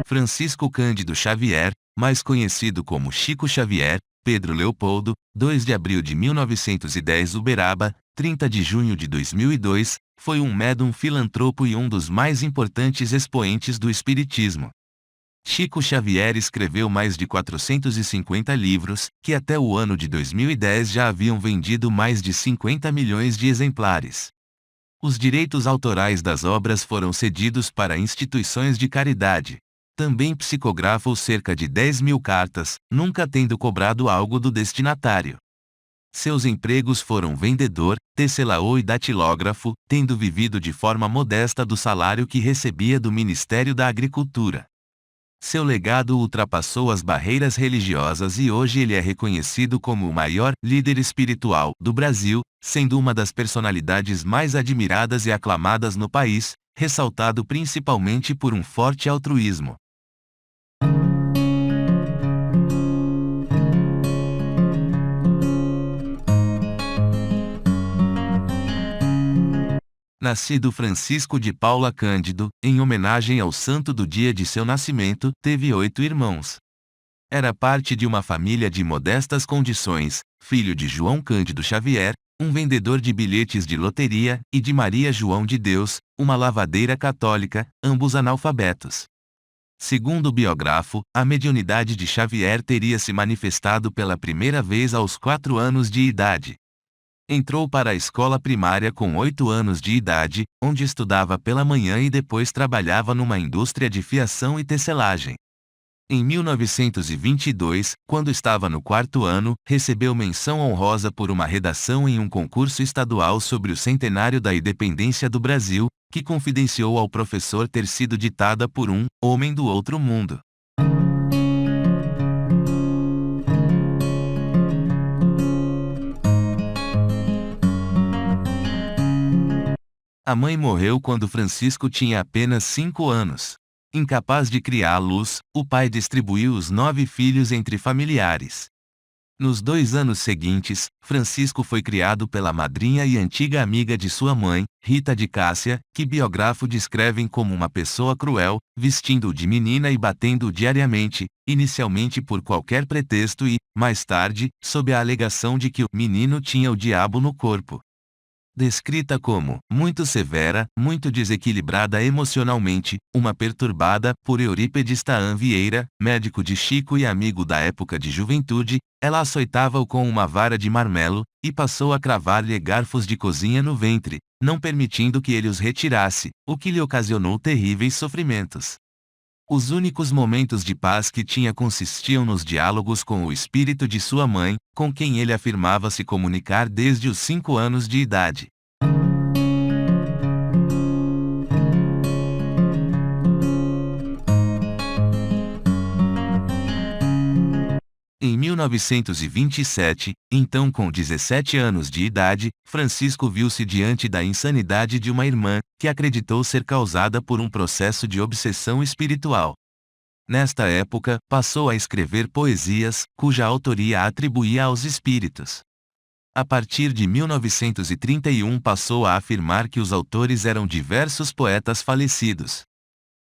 Francisco Cândido Xavier, mais conhecido como Chico Xavier, Pedro Leopoldo, 2 de abril de 1910 Uberaba, 30 de junho de 2002, foi um médium filantropo e um dos mais importantes expoentes do espiritismo. Chico Xavier escreveu mais de 450 livros, que até o ano de 2010 já haviam vendido mais de 50 milhões de exemplares. Os direitos autorais das obras foram cedidos para instituições de caridade. Também psicografou cerca de 10 mil cartas, nunca tendo cobrado algo do destinatário. Seus empregos foram vendedor, tecelão e datilógrafo, tendo vivido de forma modesta do salário que recebia do Ministério da Agricultura. Seu legado ultrapassou as barreiras religiosas e hoje ele é reconhecido como o maior líder espiritual do Brasil, sendo uma das personalidades mais admiradas e aclamadas no país, ressaltado principalmente por um forte altruísmo. Nascido Francisco de Paula Cândido, em homenagem ao santo do dia de seu nascimento, teve 8 irmãos. Era parte de uma família de modestas condições, filho de João Cândido Xavier, um vendedor de bilhetes de loteria, e de Maria João de Deus, uma lavadeira católica, ambos analfabetos. Segundo o biógrafo, a mediunidade de Xavier teria se manifestado pela primeira vez aos 4 anos de idade. Entrou para a escola primária com 8 anos de idade, onde estudava pela manhã e depois trabalhava numa indústria de fiação e tecelagem. Em 1922, quando estava no 4º ano, recebeu menção honrosa por uma redação em um concurso estadual sobre o centenário da independência do Brasil, que confidenciou ao professor ter sido ditada por um homem do outro mundo. A mãe morreu quando Francisco tinha apenas 5 anos. Incapaz de criá-los, o pai distribuiu os 9 filhos entre familiares. Nos 2 anos seguintes, Francisco foi criado pela madrinha e antiga amiga de sua mãe, Rita de Cássia, que biógrafos descrevem como uma pessoa cruel, vestindo-o de menina e batendo-o diariamente, inicialmente por qualquer pretexto e, mais tarde, sob a alegação de que o menino tinha o diabo no corpo. Descrita como muito severa, muito desequilibrada emocionalmente, uma perturbada, por Eurípedes Taan Vieira, médico de Chico e amigo da época de juventude, ela açoitava-o com uma vara de marmelo, e passou a cravar-lhe garfos de cozinha no ventre, não permitindo que ele os retirasse, o que lhe ocasionou terríveis sofrimentos. Os únicos momentos de paz que tinha consistiam nos diálogos com o espírito de sua mãe, com quem ele afirmava se comunicar desde os 5 anos de idade. Em 1927, então com 17 anos de idade, Francisco viu-se diante da insanidade de uma irmã, que acreditou ser causada por um processo de obsessão espiritual. Nesta época, passou a escrever poesias, cuja autoria atribuía aos espíritos. A partir de 1931 passou a afirmar que os autores eram diversos poetas falecidos.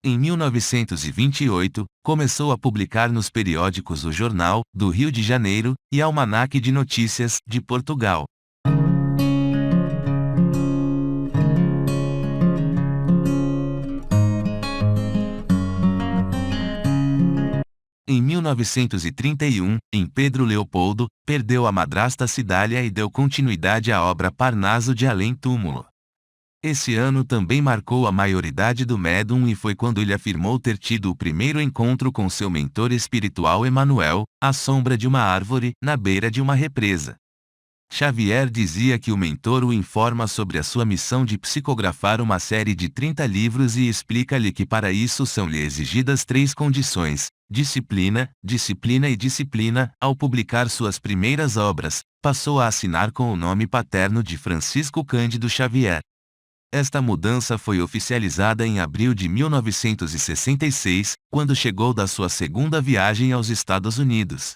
Em 1928, começou a publicar nos periódicos O Jornal, do Rio de Janeiro, e Almanaque de Notícias, de Portugal. Em 1931, em Pedro Leopoldo, perdeu a madrasta Cidália e deu continuidade à obra Parnaso de Além Túmulo. Esse ano também marcou a maioridade do médium e foi quando ele afirmou ter tido o primeiro encontro com seu mentor espiritual Emanuel, à sombra de uma árvore, na beira de uma represa. Xavier dizia que o mentor o informa sobre a sua missão de psicografar uma série de 30 livros e explica-lhe que para isso são-lhe exigidas 3 condições: disciplina, disciplina e disciplina. Ao publicar suas primeiras obras, passou a assinar com o nome paterno de Francisco Cândido Xavier. Esta mudança foi oficializada em abril de 1966, quando chegou da sua segunda viagem aos Estados Unidos.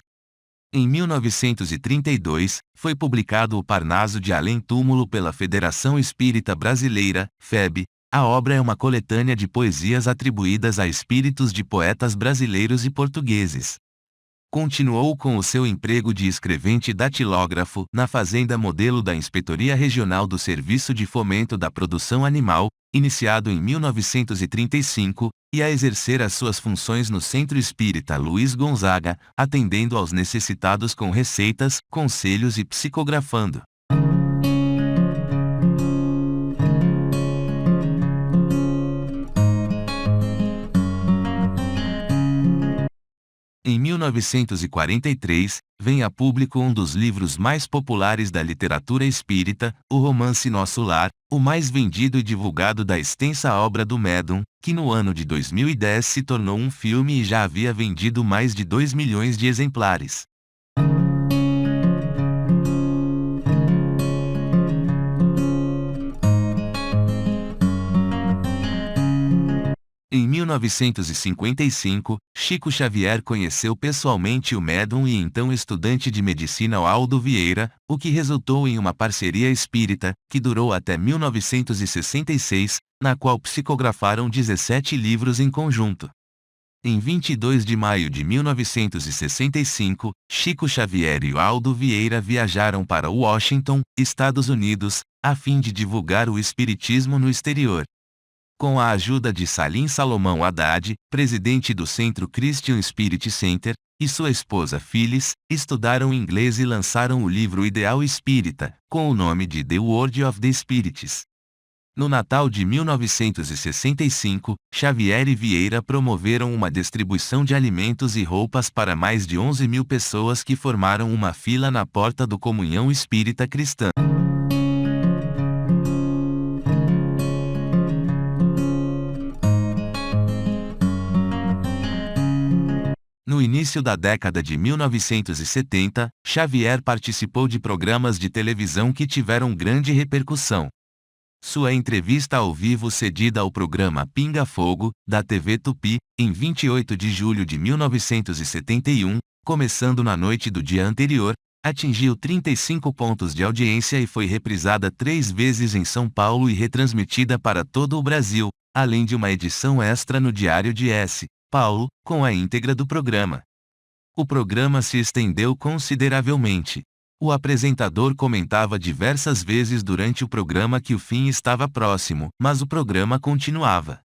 Em 1932, foi publicado O Parnaso de Além Túmulo pela Federação Espírita Brasileira, FEB. A obra é uma coletânea de poesias atribuídas a espíritos de poetas brasileiros e portugueses. Continuou com o seu emprego de escrevente datilógrafo na Fazenda Modelo da Inspetoria Regional do Serviço de Fomento da Produção Animal, iniciado em 1935, e a exercer as suas funções no Centro Espírita Luiz Gonzaga, atendendo aos necessitados com receitas, conselhos e psicografando. Em 1943, vem a público um dos livros mais populares da literatura espírita, o romance Nosso Lar, o mais vendido e divulgado da extensa obra do médium, que no ano de 2010 se tornou um filme e já havia vendido mais de 2 milhões de exemplares. Em 1955, Chico Xavier conheceu pessoalmente o médium e então estudante de medicina Aldo Vieira, o que resultou em uma parceria espírita, que durou até 1966, na qual psicografaram 17 livros em conjunto. Em 22 de maio de 1965, Chico Xavier e Aldo Vieira viajaram para Washington, Estados Unidos, a fim de divulgar o espiritismo no exterior. Com a ajuda de Salim Salomão Haddad, presidente do Centro Christian Spirit Center, e sua esposa Phyllis, estudaram inglês e lançaram o livro Ideal Espírita, com o nome de The Word of the Spirits. No Natal de 1965, Xavier e Vieira promoveram uma distribuição de alimentos e roupas para mais de 11 mil pessoas que formaram uma fila na porta do Comunhão Espírita Cristã. No início da década de 1970, Xavier participou de programas de televisão que tiveram grande repercussão. Sua entrevista ao vivo cedida ao programa Pinga Fogo, da TV Tupi, em 28 de julho de 1971, começando na noite do dia anterior, atingiu 35 pontos de audiência e foi reprisada 3 vezes em São Paulo e retransmitida para todo o Brasil, além de uma edição extra no Diário de S. Paulo, com a íntegra do programa. O programa se estendeu consideravelmente. O apresentador comentava diversas vezes durante o programa que o fim estava próximo, mas o programa continuava.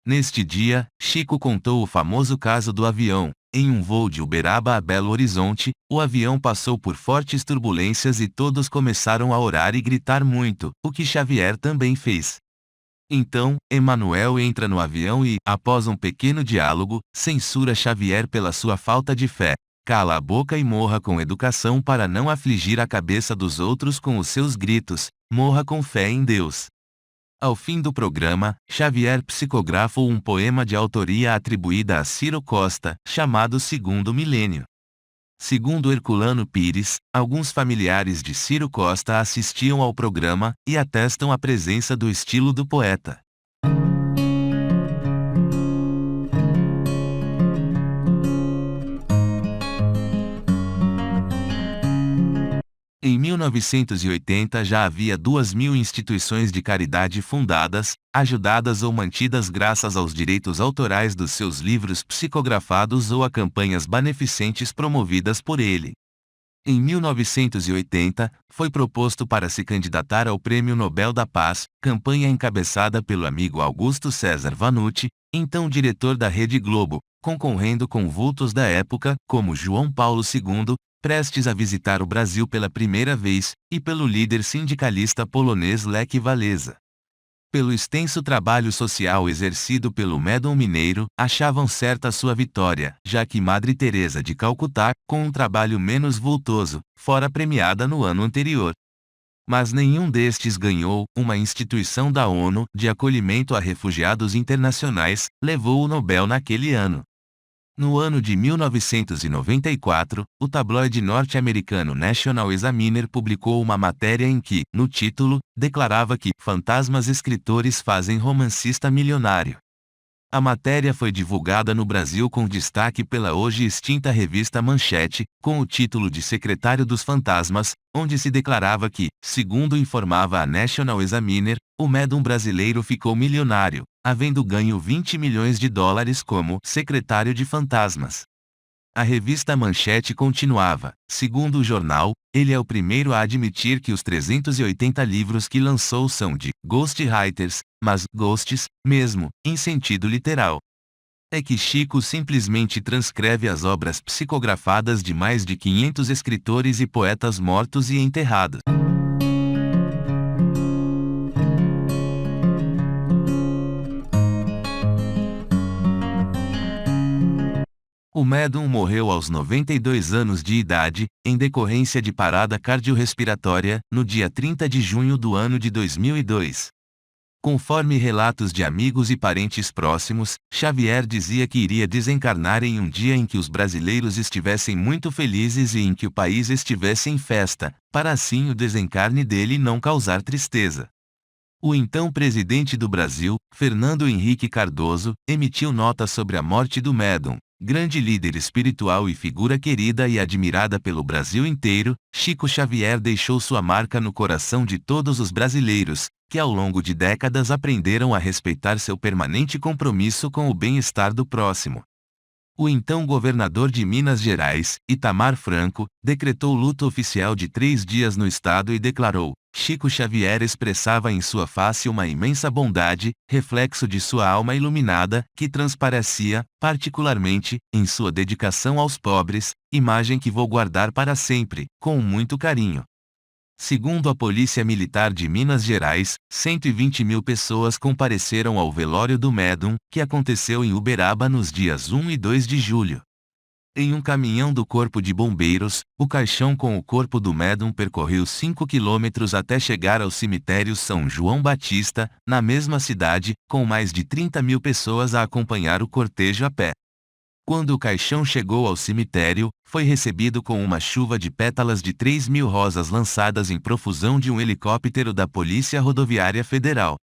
Neste dia, Chico contou o famoso caso do avião. Em um voo de Uberaba a Belo Horizonte, o avião passou por fortes turbulências e todos começaram a orar e gritar muito, o que Xavier também fez. Então, Emanuel entra no avião e, após um pequeno diálogo, censura Xavier pela sua falta de fé. Cala a boca e morra com educação para não afligir a cabeça dos outros com os seus gritos, morra com fé em Deus. Ao fim do programa, Xavier psicografou um poema de autoria atribuída a Ciro Costa, chamado Segundo Milênio. Segundo Herculano Pires, alguns familiares de Ciro Costa assistiam ao programa e atestam a presença do estilo do poeta. Em 1980 já havia 2.000 instituições de caridade fundadas, ajudadas ou mantidas graças aos direitos autorais dos seus livros psicografados ou a campanhas beneficentes promovidas por ele. Em 1980, foi proposto para se candidatar ao Prêmio Nobel da Paz, campanha encabeçada pelo amigo Augusto César Vanucci, então diretor da Rede Globo, concorrendo com vultos da época, como João Paulo II, prestes a visitar o Brasil pela primeira vez, e pelo líder sindicalista polonês Lech Walesa. Pelo extenso trabalho social exercido pelo médium mineiro, achavam certa sua vitória, já que Madre Teresa de Calcutá, com um trabalho menos vultoso, fora premiada no ano anterior. Mas nenhum destes ganhou. Uma instituição da ONU, de acolhimento a refugiados internacionais, levou o Nobel naquele ano. No ano de 1994, o tabloide norte-americano National Examiner publicou uma matéria em que, no título, declarava que fantasmas escritores fazem romancista milionário. A matéria foi divulgada no Brasil com destaque pela hoje extinta revista Manchete, com o título de Secretário dos Fantasmas, onde se declarava que, segundo informava a National Examiner, o médium brasileiro ficou milionário, havendo ganho 20 milhões de dólares como secretário de fantasmas. A revista Manchete continuava, segundo o jornal, ele é o primeiro a admitir que os 380 livros que lançou são de ghostwriters, mas ghosts, mesmo, em sentido literal. É que Chico simplesmente transcreve as obras psicografadas de mais de 500 escritores e poetas mortos e enterrados. O médium morreu aos 92 anos de idade, em decorrência de parada cardiorrespiratória, no dia 30 de junho do ano de 2002. Conforme relatos de amigos e parentes próximos, Xavier dizia que iria desencarnar em um dia em que os brasileiros estivessem muito felizes e em que o país estivesse em festa, para assim o desencarne dele não causar tristeza. O então presidente do Brasil, Fernando Henrique Cardoso, emitiu nota sobre a morte do médium. Grande líder espiritual e figura querida e admirada pelo Brasil inteiro, Chico Xavier deixou sua marca no coração de todos os brasileiros, que ao longo de décadas aprenderam a respeitar seu permanente compromisso com o bem-estar do próximo. O então governador de Minas Gerais, Itamar Franco, decretou luto oficial de 3 dias no estado e declarou: Chico Xavier expressava em sua face uma imensa bondade, reflexo de sua alma iluminada, que transparecia, particularmente, em sua dedicação aos pobres, imagem que vou guardar para sempre, com muito carinho. Segundo a Polícia Militar de Minas Gerais, 120 mil pessoas compareceram ao velório do médium, que aconteceu em Uberaba nos dias 1 e 2 de julho. Em um caminhão do Corpo de Bombeiros, o caixão com o corpo do médium percorreu 5 quilômetros até chegar ao cemitério São João Batista, na mesma cidade, com mais de 30 mil pessoas a acompanhar o cortejo a pé. Quando o caixão chegou ao cemitério, foi recebido com uma chuva de pétalas de 3.000 rosas lançadas em profusão de um helicóptero da Polícia Rodoviária Federal.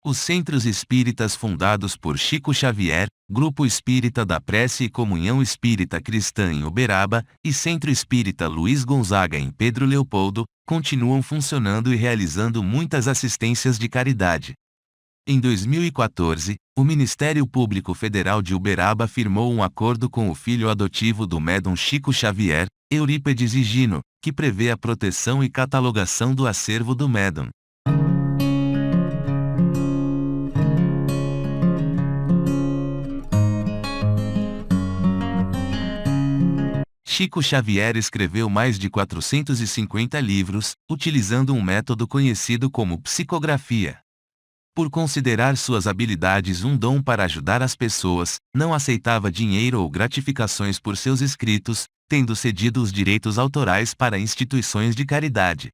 Os Centros Espíritas fundados por Chico Xavier, Grupo Espírita da Prece e Comunhão Espírita Cristã em Uberaba, e Centro Espírita Luiz Gonzaga em Pedro Leopoldo, continuam funcionando e realizando muitas assistências de caridade. Em 2014, o Ministério Público Federal de Uberaba firmou um acordo com o filho adotivo do médium Chico Xavier, Eurípedes Higino, que prevê a proteção e catalogação do acervo do médium. Chico Xavier escreveu mais de 450 livros, utilizando um método conhecido como psicografia. Por considerar suas habilidades um dom para ajudar as pessoas, não aceitava dinheiro ou gratificações por seus escritos, tendo cedido os direitos autorais para instituições de caridade.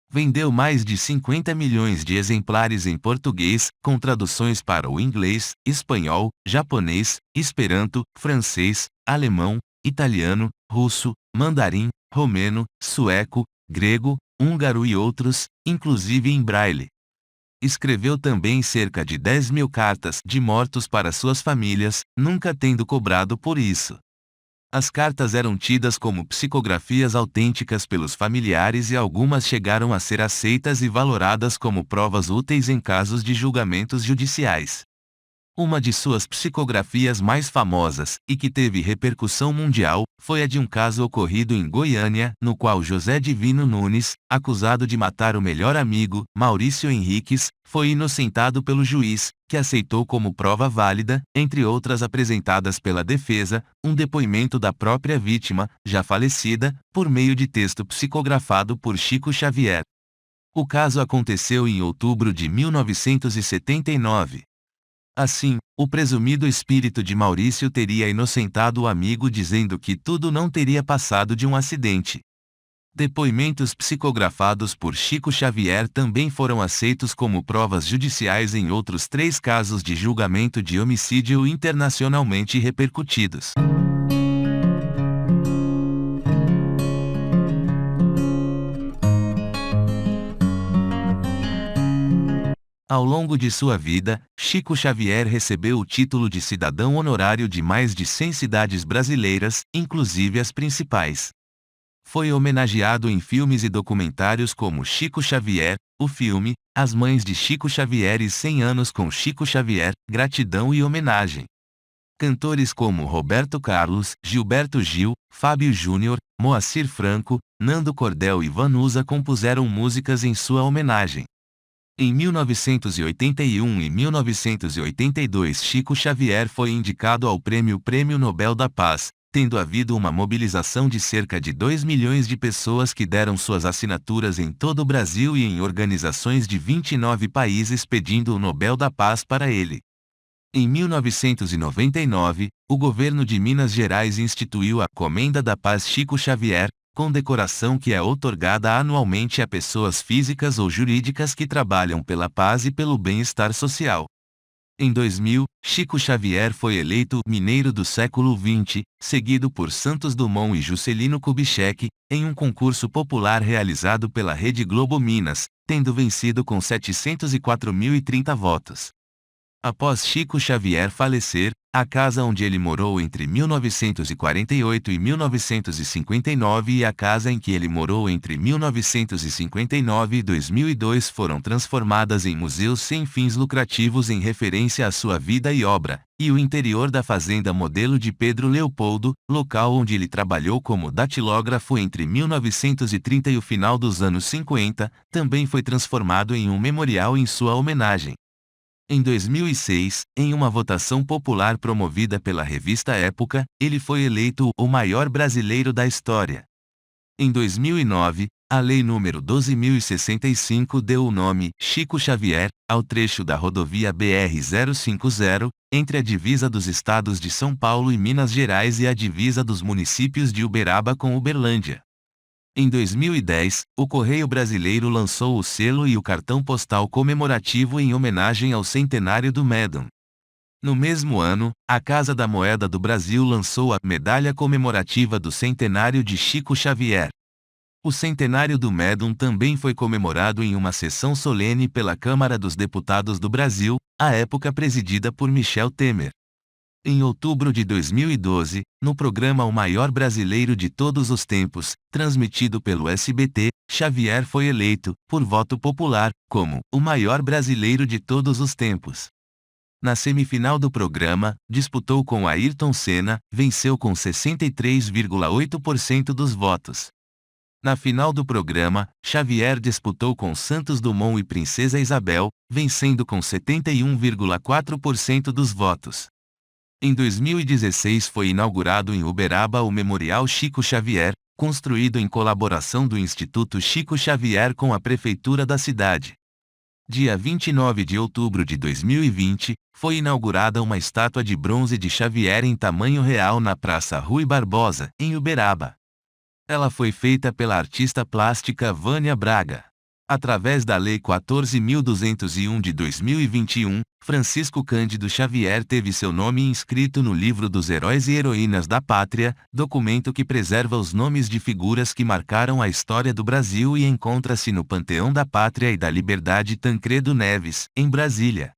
Vendeu mais de 50 milhões de exemplares em português, com traduções para o inglês, espanhol, japonês, esperanto, francês, alemão, italiano, russo, mandarim, romeno, sueco, grego, húngaro e outros, inclusive em braille. Escreveu também cerca de 10.000 cartas de mortos para suas famílias, nunca tendo cobrado por isso. As cartas eram tidas como psicografias autênticas pelos familiares e algumas chegaram a ser aceitas e valoradas como provas úteis em casos de julgamentos judiciais. Uma de suas psicografias mais famosas, e que teve repercussão mundial, foi a de um caso ocorrido em Goiânia, no qual José Divino Nunes, acusado de matar o melhor amigo, Maurício Henriques, foi inocentado pelo juiz, que aceitou como prova válida, entre outras apresentadas pela defesa, um depoimento da própria vítima, já falecida, por meio de texto psicografado por Chico Xavier. O caso aconteceu em outubro de 1979. Assim, o presumido espírito de Maurício teria inocentado o amigo dizendo que tudo não teria passado de um acidente. Depoimentos psicografados por Chico Xavier também foram aceitos como provas judiciais em outros 3 casos de julgamento de homicídio internacionalmente repercutidos. Ao longo de sua vida, Chico Xavier recebeu o título de cidadão honorário de mais de 100 cidades brasileiras, inclusive as principais. Foi homenageado em filmes e documentários como Chico Xavier, o filme, As Mães de Chico Xavier e 100 anos com Chico Xavier, Gratidão e Homenagem. Cantores como Roberto Carlos, Gilberto Gil, Fábio Júnior, Moacir Franco, Nando Cordel e Vanusa compuseram músicas em sua homenagem. Em 1981 e 1982 Chico Xavier foi indicado ao Prêmio Nobel da Paz, tendo havido uma mobilização de cerca de 2 milhões de pessoas que deram suas assinaturas em todo o Brasil e em organizações de 29 países pedindo o Nobel da Paz para ele. Em 1999, o governo de Minas Gerais instituiu a Comenda da Paz Chico Xavier, condecoração que é outorgada anualmente a pessoas físicas ou jurídicas que trabalham pela paz e pelo bem-estar social. Em 2000, Chico Xavier foi eleito Mineiro do Século XX, seguido por Santos Dumont e Juscelino Kubitschek, em um concurso popular realizado pela Rede Globo Minas, tendo vencido com 704.030 votos. Após Chico Xavier falecer, a casa onde ele morou entre 1948 e 1959 e a casa em que ele morou entre 1959 e 2002 foram transformadas em museus sem fins lucrativos em referência à sua vida e obra, e o interior da fazenda modelo de Pedro Leopoldo, local onde ele trabalhou como datilógrafo entre 1930 e o final dos anos 50, também foi transformado em um memorial em sua homenagem. Em 2006, em uma votação popular promovida pela revista Época, ele foi eleito o maior brasileiro da história. Em 2009, a Lei nº 12.065 deu o nome Chico Xavier ao trecho da rodovia BR-050, entre a divisa dos estados de São Paulo e Minas Gerais e a divisa dos municípios de Uberaba com Uberlândia. Em 2010, o Correio Brasileiro lançou o selo e o cartão postal comemorativo em homenagem ao centenário do Médon. No mesmo ano, a Casa da Moeda do Brasil lançou a Medalha Comemorativa do Centenário de Chico Xavier. O centenário do Médon também foi comemorado em uma sessão solene pela Câmara dos Deputados do Brasil, à época presidida por Michel Temer. Em outubro de 2012, no programa O Maior Brasileiro de Todos os Tempos, transmitido pelo SBT, Xavier foi eleito, por voto popular, como o maior brasileiro de todos os tempos. Na semifinal do programa, disputou com Ayrton Senna, venceu com 63,8% dos votos. Na final do programa, Xavier disputou com Santos Dumont e Princesa Isabel, vencendo com 71,4% dos votos. Em 2016 foi inaugurado em Uberaba o Memorial Chico Xavier, construído em colaboração do Instituto Chico Xavier com a Prefeitura da cidade. Dia 29 de outubro de 2020, foi inaugurada uma estátua de bronze de Xavier em tamanho real na Praça Rui Barbosa, em Uberaba. Ela foi feita pela artista plástica Vânia Braga. Através da Lei 14.201 de 2021, Francisco Cândido Xavier teve seu nome inscrito no Livro dos Heróis e Heroínas da Pátria, documento que preserva os nomes de figuras que marcaram a história do Brasil e encontra-se no Panteão da Pátria e da Liberdade Tancredo Neves, em Brasília.